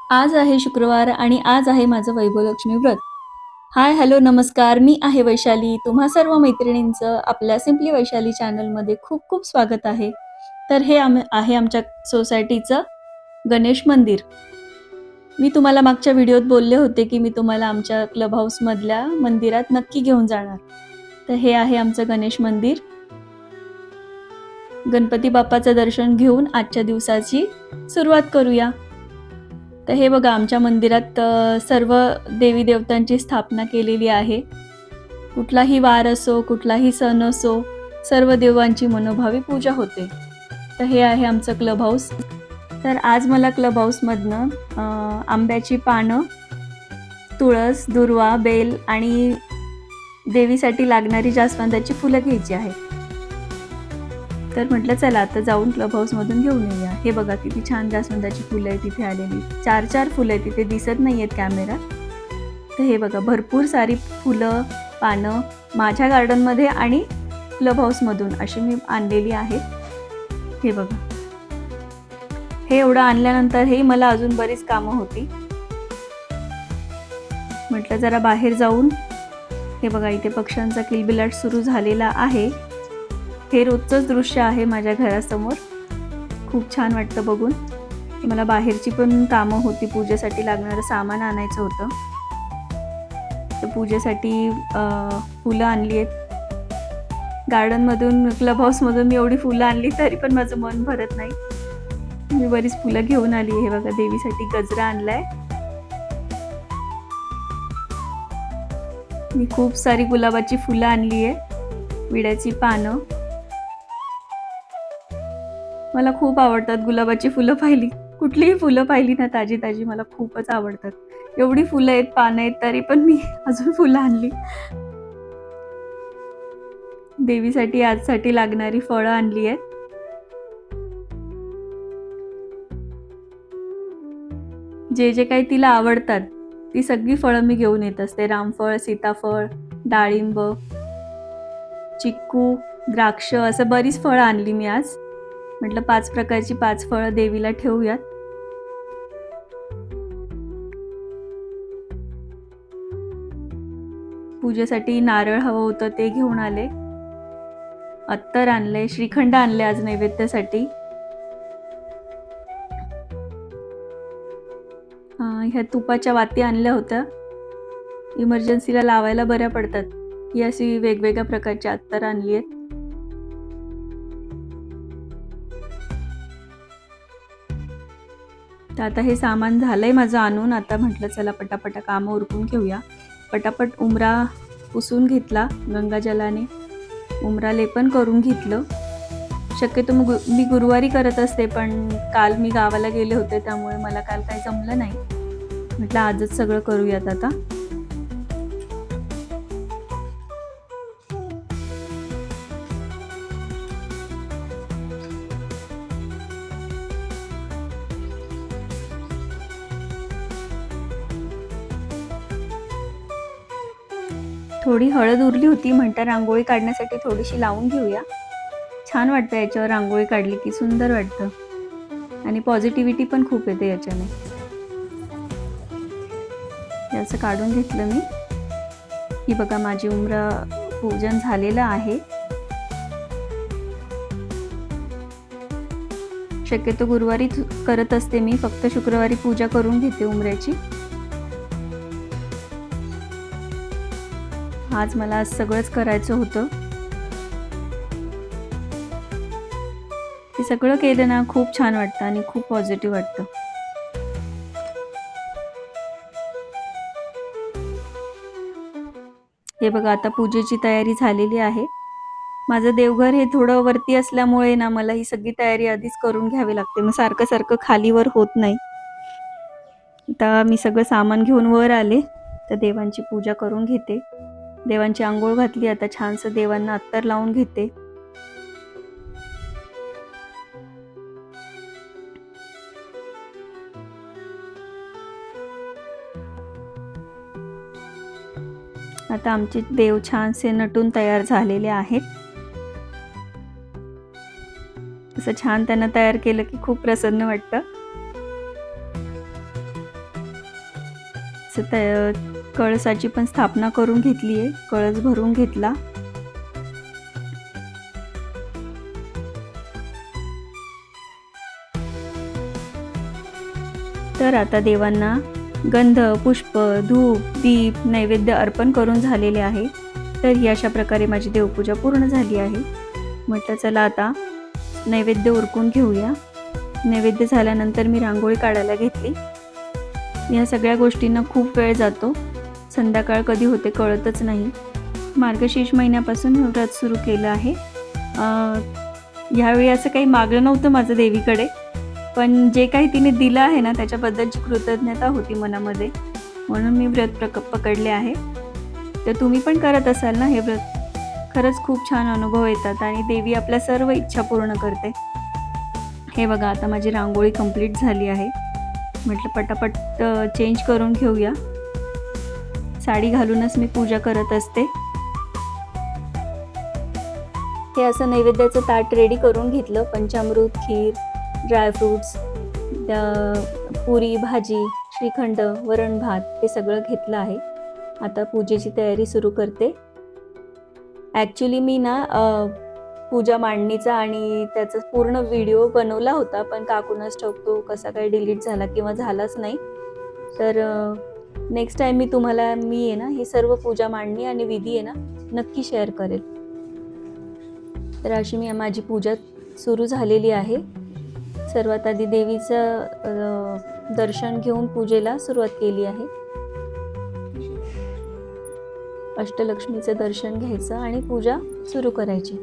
आज आहे शुक्रवार आणि आज आहे माझं वैभवलक्ष्मी व्रत. हाय, हॅलो, नमस्कार. मी आहे वैशाली. तुम्हा सर्व मैत्रिणींचं आपल्या सिम्पली वैशाली चॅनलमध्ये खूप खूप स्वागत आहे. तर हे आहे आमच्या सोसायटीचं गणेश मंदिर. मी तुम्हाला मागच्या व्हिडिओत बोलले होते, की मी तुम्हाला आमच्या क्लब हाऊसमधल्या मंदिरात नक्की घेऊन जाणार. तर हे आहे आमचं गणेश मंदिर. गणपती बाप्पाचं दर्शन घेऊन आजच्या दिवसाची सुरुवात करूया. तर हे बघा आमच्या मंदिरात सर्व देवी देवतांची स्थापना केलेली आहे. कुठलाही वार असो, कुठलाही सण असो, सर्व देवांची मनोभावी पूजा होते. तर हे आहे आमचं क्लब हाऊस. तर आज मला क्लब हाऊसमधनं आंब्याची पानं, तुळस, दुर्वा, बेल आणि देवीसाठी लागणारी जास्वंदाची फुलं घ्यायची आहेत. तर म्हटलं चला आता जाऊन क्लब हाऊसमधून घेऊन येऊया. हे बघा किती छान जास्वंदाची फुलं आहेत तिथे आलेली. 4 फुलं आहेत तिथे, दिसत नाही आहेत कॅमेरात. तर हे बघा भरपूर सारी फुलं, पानं माझ्या गार्डनमध्ये आणि क्लब हाऊसमधून अशी मी आणलेली आहेत. हे बघा, हे एवढं आणल्यानंतर हे मला अजून बरीच कामं होती. म्हटलं जरा बाहेर जाऊन, हे बघा इथे पक्ष्यांचा किलबिलाट सुरू झालेला आहे. हे रोजचंच दृश्य आहे माझ्या घरासमोर. खूप छान वाटतं बघून. मला बाहेरची पण कामं होती, पूजेसाठी लागणारं सामान आणायचं होतं. तर पूजेसाठी फुलं आणली आहेत. गार्डनमधून, क्लब हाऊसमधून मी एवढी फुलं आणली तरी पण माझं मन भरत नाही. मी बरीच फुलं घेऊन आली. हे बघा देवीसाठी गजरा आणलाय. मी खूप सारी गुलाबाची फुलं आणली आहे, विड्याची पानं. मला खूप आवडतात गुलाबाची फुलं पाहिली. कुठलीही फुलं पाहिली ना ताजी ताजी मला खूपच आवडतात. एवढी फुलं आहेत, पानं आहेत, तरी पण मी अजून फुलं आणली. देवीसाठी आजसाठी लागणारी फळं आणली आहेत. जे जे काही तिला आवडतात ती सगळी फळं मी घेऊन येत असते. रामफळ, सीताफळ, डाळिंब, चिक्कू, द्राक्ष असं बरीच फळं आणली मी आज. म्हटलं 5 प्रकारची 5 फळं देवीला ठेवूयात. पूजेसाठी नारळ हवं होतं ते घेऊन आले. अत्तर आणले, श्रीखंड आणले आज नैवेद्यासाठी. ह्या तुपाच्या वाती आणल्या होत्या, इमर्जन्सीला लावायला बऱ्या पडतात. ही अशी वेगवेगळ्या प्रकारची अत्तर आणली आहेत. तर आता हे सामान झालंय माझं आणून. आता म्हटलं चला पटापटा कामं उरकून घेऊया. पटापट उंबरा पुसून घेतला गंगाजलाने. उंबरा लेपन करून घेतलं. शक्यतो मी गुरुवारी करत असते, पण काल मी गावाला गेले होते त्यामुळे मला काल काही जमलं नाही. म्हटलं आजच सगळं करूयात आता. थोडी हळद उरली होती, म्हणता रांगोळी काढण्यासाठी थोडीशी लावून घेऊया. छान वाटतं याच्यावर रांगोळी काढली की, सुंदर वाटतं आणि पॉझिटिव्हिटी पण खूप येते याच्याने. याचं काढून घेतलं मी. ही बघा माझी उंबरा पूजन झालेलं आहे. शक्यतो गुरुवारी करत असते मी, फक्त शुक्रवारी पूजा करून घेते उंबऱ्याची. आज मला सगळंच करायचं होतं. हे सगळं केलं ना खूप छान वाटतं आणि खूप पॉझिटिव्ह वाटतं. हे बघा आता पूजेची तयारी झालेली आहे. माझं देवघर हे थोडं वरती असल्यामुळे ना मला ही सगळी तयारी आधीच करून घ्यावी लागते. मग सारखं सारखं खालीवर होत नाही. आता मी सगळं सामान घेऊन वर आले, तर देवांची पूजा करून घेते. देवांची आंघोळ घातली. आता छानसं देवांना अत्तर लावून घेते. आता आमचे देव छानसे नटून तयार झालेले आहेत. असं छान त्यांना तयार केलं की खूप प्रसन्न वाटतं. कळसाची पण स्थापना करून घेतली आहे. कळस भरून घेतला. तर आता देवांना गंध, पुष्प, धूप, दीप, नैवेद्य अर्पण करून झालेले आहे. तर ही अशा प्रकारे माझी देवपूजा पूर्ण झाली आहे. म्हटलं चला आता नैवेद्य उरकून घेऊया. नैवेद्य झाल्यानंतर मी रांगोळी काढायला घेतली. या सगळ्या गोष्टींना खूप वेळ जातो. संध्याकाळ कधी होते कळतच नाही. मार्गशीर्ष महिन्यापासून मी व्रत सुरू केलं आहे. ह्यावेळी असं काही मागलं नव्हतं माझं देवीकडे, पण जे काही तिने दिलं आहे ना त्याच्याबद्दलची कृतज्ञता होती मनामध्ये, म्हणून मी व्रत पकडले आहे. तर तुम्ही पण करत असाल ना हे व्रत. खरंच खूप छान अनुभव येतात आणि देवी आपल्या सर्व इच्छा पूर्ण करते. हे बघा आता माझी रांगोळी कंप्लीट झाली आहे. म्हटलं पटापट चेंज करून घेऊया. साडी घालूनच मी पूजा करत असते. हे असं नैवेद्याचं ताट रेडी करून घेतलं. पंचामृत, खीर, ड्रायफ्रूट्स, पुरी, भाजी, श्रीखंड, वरण भात हे सगळं घेतलं आहे. आता पूजेची तयारी सुरू करते. ॲक्च्युली मी ना पूजा मांडणीचा आणि त्याचा पूर्ण व्हिडिओ बनवला होता, पण काकूनच ठेवतो कसा काय डिलीट झाला किंवा झालाच नाही. तर नेक्स्ट टाईम मी आहे ना ही सर्व पूजा मांडणी आणि विधी आहे ना नक्की शेअर करेल. तर अशी माझी पूजा सुरू झालेली आहे. सर्वात आधी देवीचं दर्शन घेऊन पूजेला सुरुवात केली आहे. अष्टलक्ष्मीचं दर्शन घ्यायचं आणि पूजा सुरू करायची.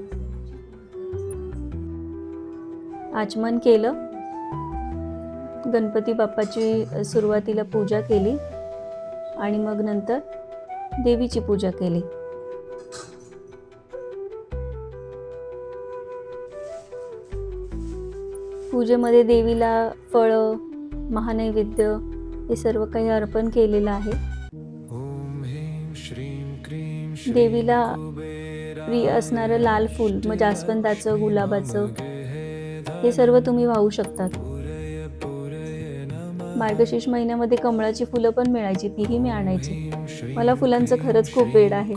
आचमन केलं. गणपती बाप्पाची सुरुवातीला पूजा केली आणि मग नंतर देवीची पूजा केली. पूजेमध्ये देवीला फळं, महानैवेद्य हे सर्व काही अर्पण केलेलं आहे. देवीला प्रिय असणारं लाल फूल, मग जास्वंदाचं, गुलाबाचं हे सर्व तुम्ही वाहू शकतात. मार्गशीर्ष महिन्यामध्ये कमळाची फुलं पण मिळायची, तीही मी आणायची. मला फुलांचं खरंच खूप वेड आहे.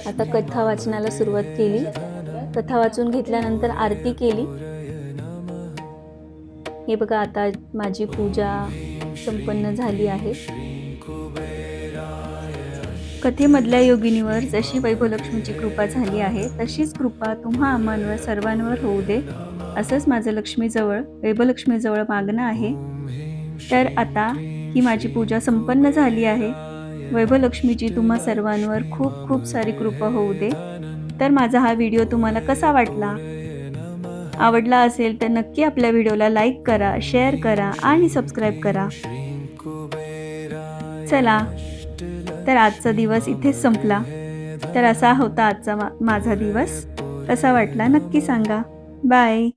आता कथा वाचनाला सुरुवात केली. कथा वाचून घेतल्यानंतर आरती केली. हे बघा आता माझी पूजा संपन्न झाली आहे. कथेमधल्या योगिनीवर जशी वैभवलक्ष्मीची कृपा झाली आहे तशीच कृपा तुम्हा आम्हांवर सर्वांवर होऊ दे, असंच माझं वैभवलक्ष्मीजवळ मागणं आहे. तर आता ही माझी पूजा संपन्न झाली आहे. वैभवलक्ष्मीची तुम्हा सर्वांवर खूप खूप सारी कृपा होऊ दे. तर माझा हा व्हिडिओ तुम्हाला कसा वाटला? आवडला असेल तर नक्की आपल्या व्हिडिओला लाईक करा, शेअर करा आणि सबस्क्राईब करा. चला, तर आजचा दिवस इथेच संपला. तर असा होता आजचा माझा दिवस. कसा वाटला नक्की सांगा. बाय.